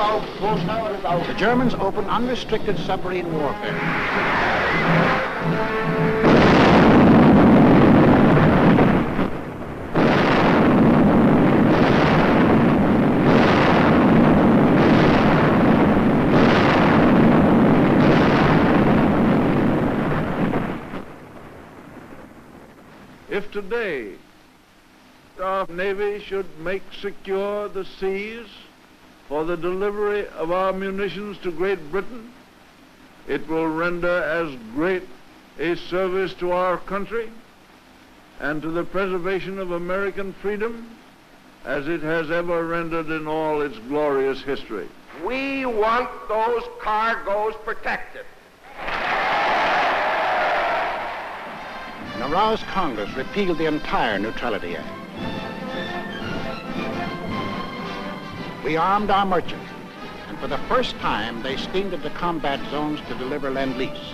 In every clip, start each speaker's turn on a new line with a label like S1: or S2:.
S1: The Germans opened unrestricted submarine warfare.
S2: If today our Navy should make secure the seas for the delivery of our munitions to Great Britain, it will render as great a service to our country and to the preservation of American freedom as it has ever rendered in all its glorious history.
S3: We want those cargoes protected.
S1: An aroused Congress repealed the entire Neutrality Act. We armed our merchants, and for the first time, they steamed into combat zones to deliver Lend-Lease.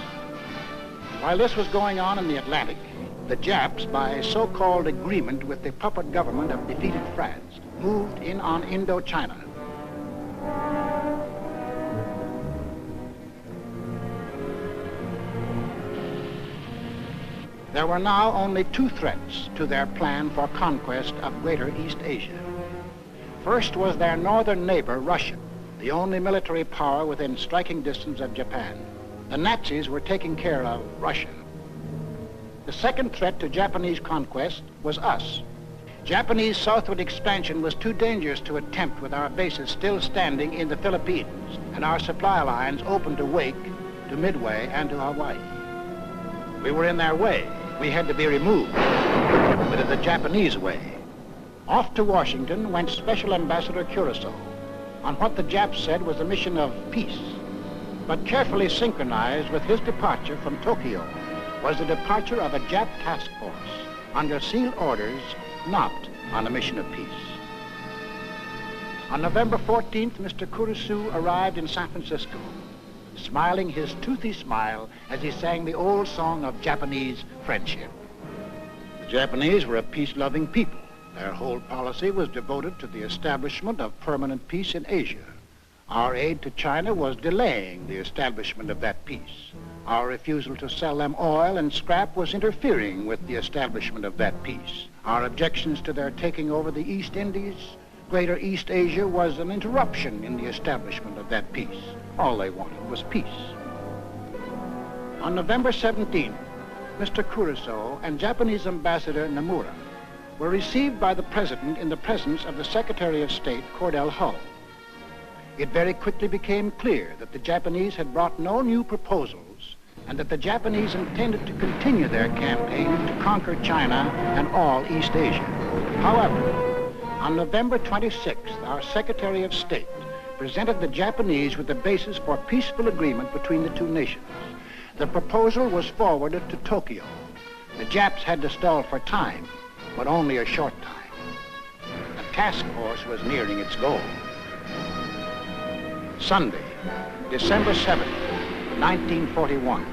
S1: While this was going on in the Atlantic, the Japs, by a so-called agreement with the puppet government of defeated France, moved in on Indochina. There were now only two threats to their plan for conquest of Greater East Asia. First was their northern neighbor, Russia, the only military power within striking distance of Japan. The Nazis were taking care of Russia. The second threat to Japanese conquest was us. Japanese southward expansion was too dangerous to attempt with our bases still standing in the Philippines and our supply lines open to Wake, to Midway, and to Hawaii. We were in their way. We had to be removed, but in the Japanese way. Off to Washington went Special Ambassador Curaçao on what the Japs said was a mission of peace. But carefully synchronized with his departure from Tokyo was the departure of a Jap task force under sealed orders, not on a mission of peace. On November 14th, Mr. Curaçao arrived in San Francisco, smiling his toothy smile as he sang the old song of Japanese friendship. The Japanese were a peace-loving people. Their whole policy was devoted to the establishment of permanent peace in Asia. Our aid to China was delaying the establishment of that peace. Our refusal to sell them oil and scrap was interfering with the establishment of that peace. Our objections to their taking over the East Indies, Greater East Asia, was an interruption in the establishment of that peace. All they wanted was peace. On November 17th, Mr. Curaçao and Japanese Ambassador Nomura were received by the President in the presence of the Secretary of State, Cordell Hull. It very quickly became clear that the Japanese had brought no new proposals and that the Japanese intended to continue their campaign to conquer China and all East Asia. However, on November 26th, our Secretary of State presented the Japanese with the basis for peaceful agreement between the two nations. The proposal was forwarded to Tokyo. The Japs had to stall for time, but only a short time. The task force was nearing its goal. Sunday, December 7th, 1941.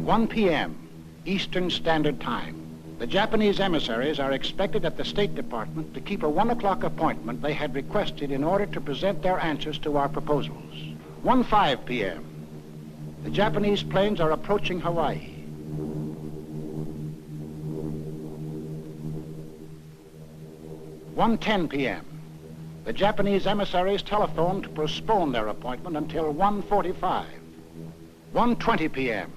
S1: "1 p.m. Eastern Standard Time. The Japanese emissaries are expected at the State Department to keep a 1 o'clock appointment they had requested in order to present their answers to our proposals. 1:05 p.m. The Japanese planes are approaching Hawaii. 1:10 p.m. The Japanese emissaries telephoned to postpone their appointment until 1:45. 1:20 p.m.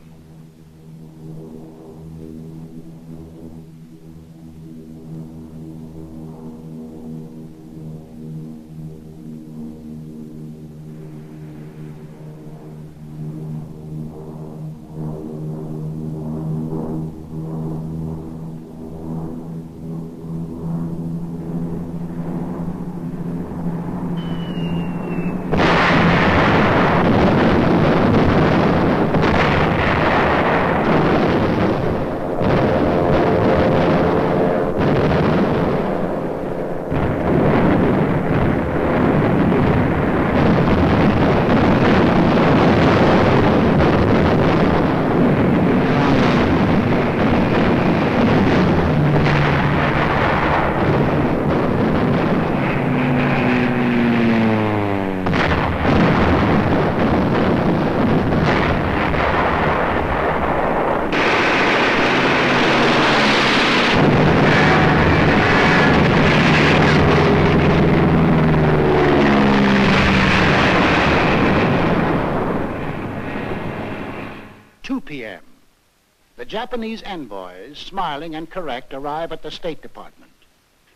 S1: Japanese envoys, smiling and correct, arrive at the State Department.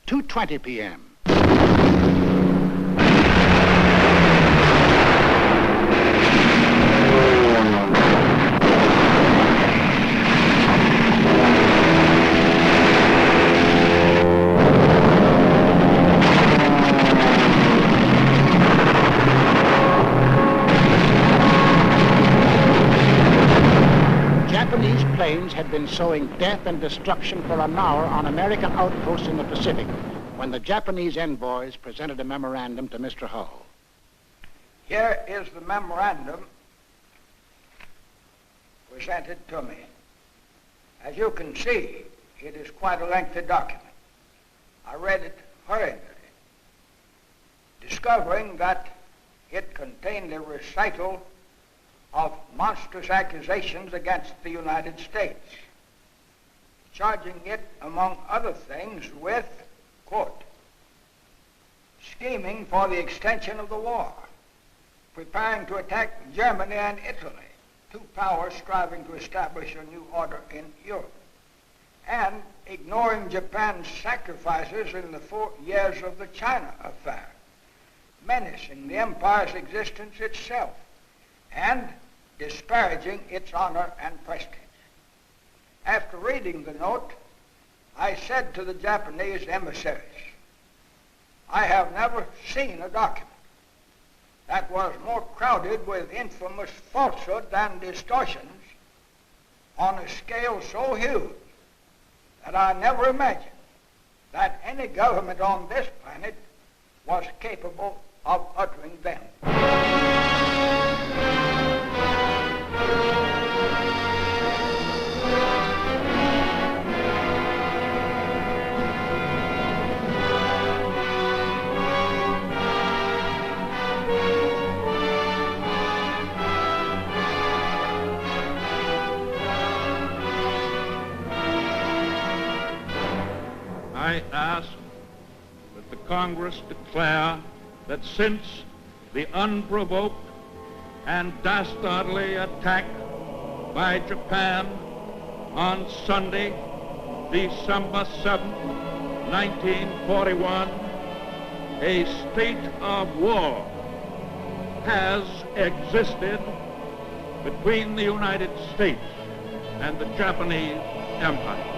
S1: 2:20 p.m. Japanese planes had been sowing death and destruction for an hour on American outposts in the Pacific when the Japanese envoys presented a memorandum to Mr. Hull.
S3: Here is the memorandum presented to me. As you can see, it is quite a lengthy document. I read it hurriedly, discovering that it contained a recital of monstrous accusations against the United States, charging it, among other things, with, quote, scheming for the extension of the war, preparing to attack Germany and Italy, two powers striving to establish a new order in Europe, and ignoring Japan's sacrifices in the 4 years of the China affair, menacing the empire's existence itself, and disparaging its honor and prestige. After reading the note, I said to the Japanese emissaries, I have never seen a document that was more crowded with infamous falsehood and distortions on a scale so huge that I never imagined that any government on this planet was capable of uttering them.
S2: I ask that the Congress declare that since the unprovoked and dastardly attack by Japan on Sunday, December 7, 1941, a state of war has existed between the United States and the Japanese Empire.